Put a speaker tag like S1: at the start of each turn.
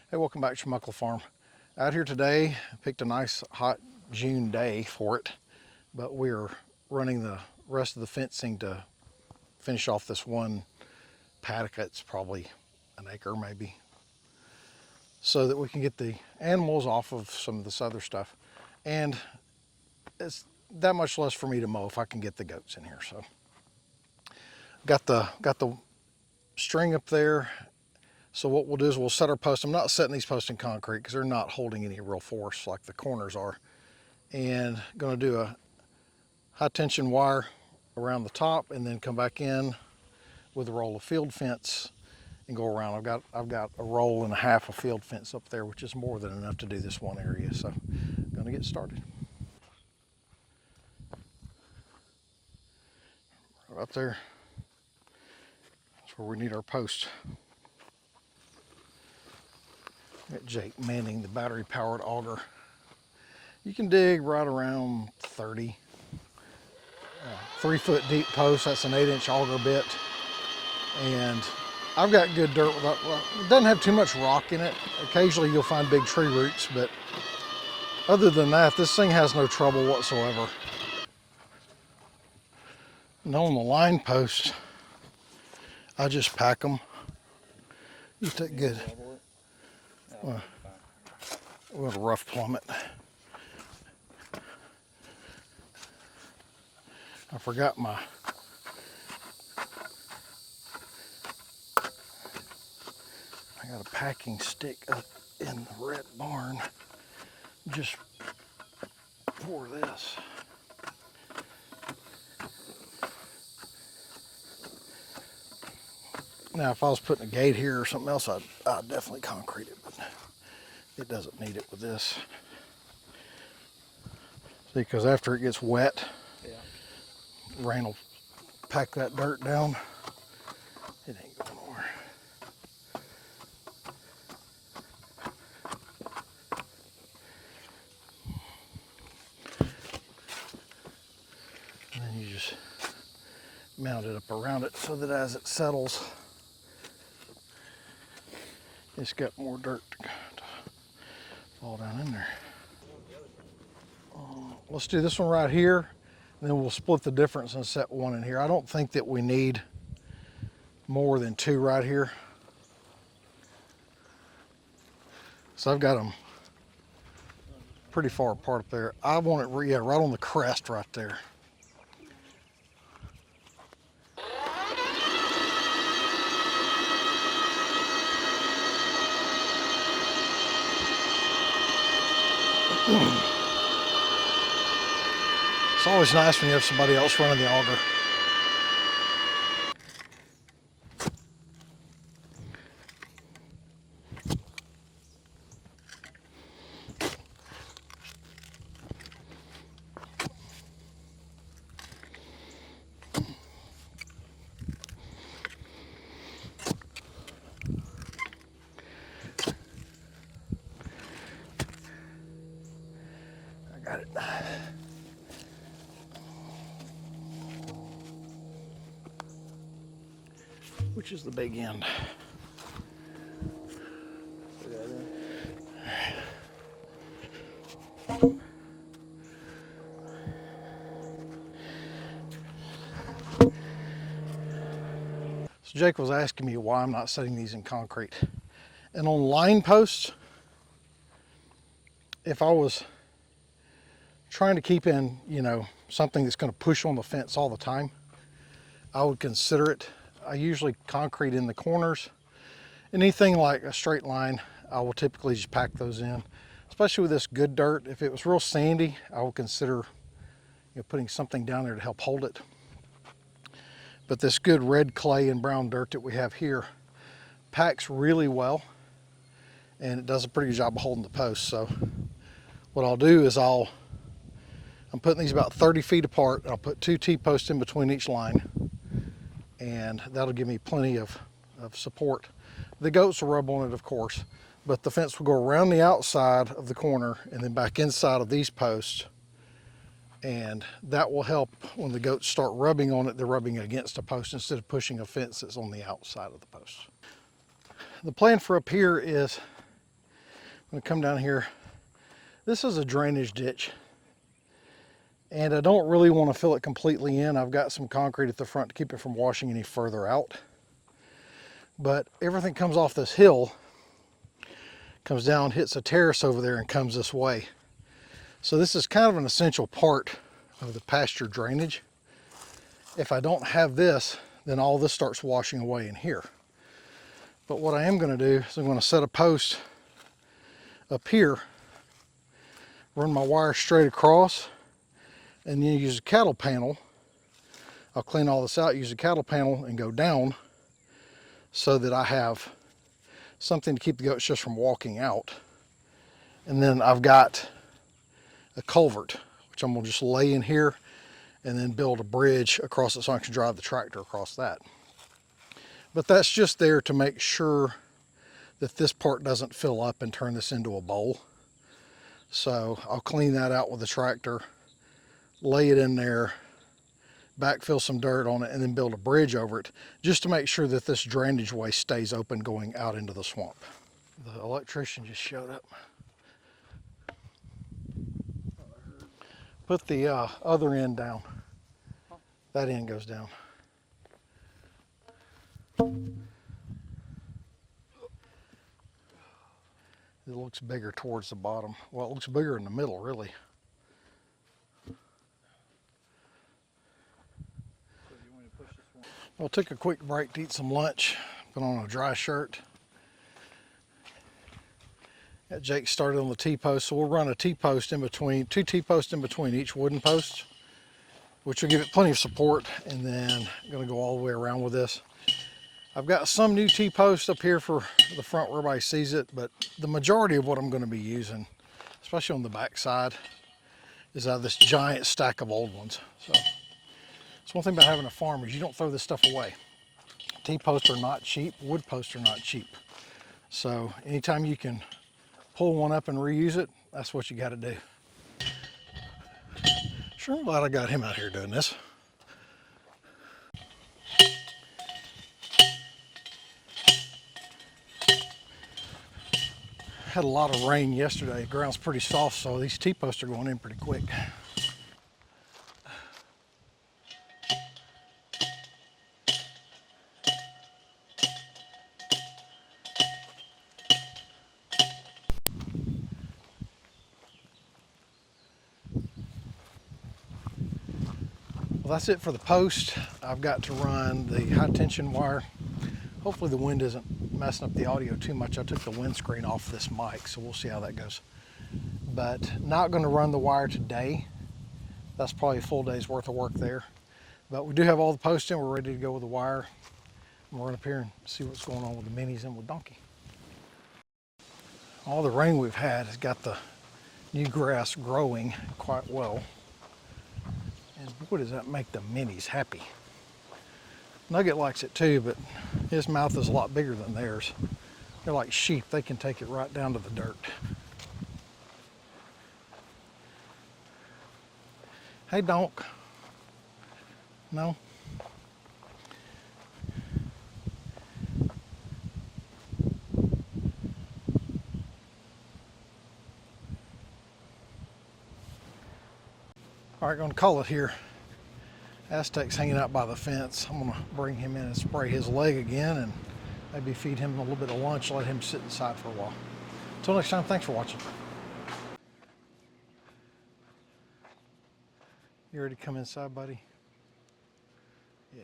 S1: Hey, welcome back to Schmuckle Farm. Out here today, picked a nice hot June day for it, but we're running the rest of the fencing to finish off this one paddock. It's probably an acre maybe, so that we can get the animals off of some of this other stuff. And it's that much less for me to mow if I can get the goats in here. So got the string up there. So what we'll do is we'll set our posts. I'm not setting these posts in concrete because they're not holding any real force like the corners are. And going to do a high tension wire around the top and then come back in with a roll of field fence and go around. I've got a roll and a half of field fence up there, which is more than enough to do this one area. So I'm going to get started. Right up there, that's where we need our post. Got Jake manning the battery powered auger. You can dig right around 30. 3 foot deep post, that's an 8-inch auger bit. And I've got good dirt without, well, it doesn't have too much rock in it. Occasionally you'll find big tree roots, but other than that, this thing has no trouble whatsoever. And on the line posts, I just pack them. You take good. Well, we're gonna rough plumb it. I forgot my I got a packing stick up in the red barn just for this. Now, if I was putting a gate here or something else, I'd definitely concrete it, but it doesn't need it with this. See, because after it gets wet, rain will pack that dirt down. It ain't going nowhere. And then you just mount it up around it so that as it settles, it's got more dirt to fall down in there. Let's do this one right here, and then we'll split the difference and set one in here. I don't think that we need more than 2 right here. So I've got them pretty far apart up there. I want it right on the crest right there. It's always nice when you have somebody else running the auger. I got it. Which is the big end? So Jake was asking me why I'm not setting these in concrete. And on line posts, if I was trying to keep in, something that's going to push on the fence all the time, I would consider it. I usually concrete in the corners. Anything like a straight line, I will typically just pack those in. Especially with this good dirt. If it was real sandy, I would consider putting something down there to help hold it. But this good red clay and brown dirt that we have here packs really well, and it does a pretty good job of holding the posts. So what I'll do is I'm putting these about 30 feet apart. I'll put 2 T-posts in between each line, and that'll give me plenty of support. The goats will rub on it, of course, but the fence will go around the outside of the corner and then back inside of these posts, and that will help when the goats start rubbing on it. They're rubbing against a post instead of pushing a fence that's on the outside of the post. The plan for up here is I'm gonna come down here. This is a drainage ditch, and I don't really want to fill it completely in. I've got some concrete at the front to keep it from washing any further out. But everything comes off this hill, comes down, hits a terrace over there, and comes this way. So this is kind of an essential part of the pasture drainage. If I don't have this, then all this starts washing away in here. But what I am going to do is I'm going to set a post up here, run my wire straight across, and then use a cattle panel. I'll clean all this out, use a cattle panel, and go down so that I have something to keep the goats just from walking out. And then I've got a culvert, which I'm going to just lay in here and then build a bridge across it so I can drive the tractor across that. But that's just there to make sure that this part doesn't fill up and turn this into a bowl. So I'll clean that out with the tractor, lay it in there, backfill some dirt on it, and then build a bridge over it just to make sure that this drainage way stays open going out into the swamp. The electrician just showed up. Put the other end down. That end goes down. It looks bigger towards the bottom. Well, it looks bigger in the middle, really. I'll take a quick break to eat some lunch, put on a dry shirt. Got Jake started on the T-post, so we'll run a T-post in between, 2 T-posts in between each wooden post, which will give it plenty of support, and then I'm gonna go all the way around with this. I've got some new T-posts up here for the front where everybody sees it, but the majority of what I'm gonna be using, especially on the back side, is out of this giant stack of old ones. So it's one thing about having a farm is you don't throw this stuff away. T-posts are not cheap, wood posts are not cheap. So anytime you can pull one up and reuse it, that's what you gotta do. Sure, I'm glad I got him out here doing this. Had a lot of rain yesterday. The ground's pretty soft, so these T-posts are going in pretty quick. Well, that's it for the post. I've got to run the high tension wire. Hopefully the wind isn't messing up the audio too much. I took the windscreen off this mic, so we'll see how that goes. But not going to run the wire today. That's probably a full day's worth of work there. But we do have all the posts in. We're ready to go with the wire. I'm going to run up here and see what's going on with the minis and with Donkey. All the rain we've had has got the new grass growing quite well. And boy, does that make the minis happy. Nugget likes it too, but his mouth is a lot bigger than theirs. They're like sheep. They can take it right down to the dirt. Hey, Donk. No? All right, going to call it here. Aztec's hanging out by the fence. I'm going to bring him in and spray his leg again and maybe feed him a little bit of lunch, let him sit inside for a while. Until next time, thanks for watching. You ready to come inside, buddy? Yeah.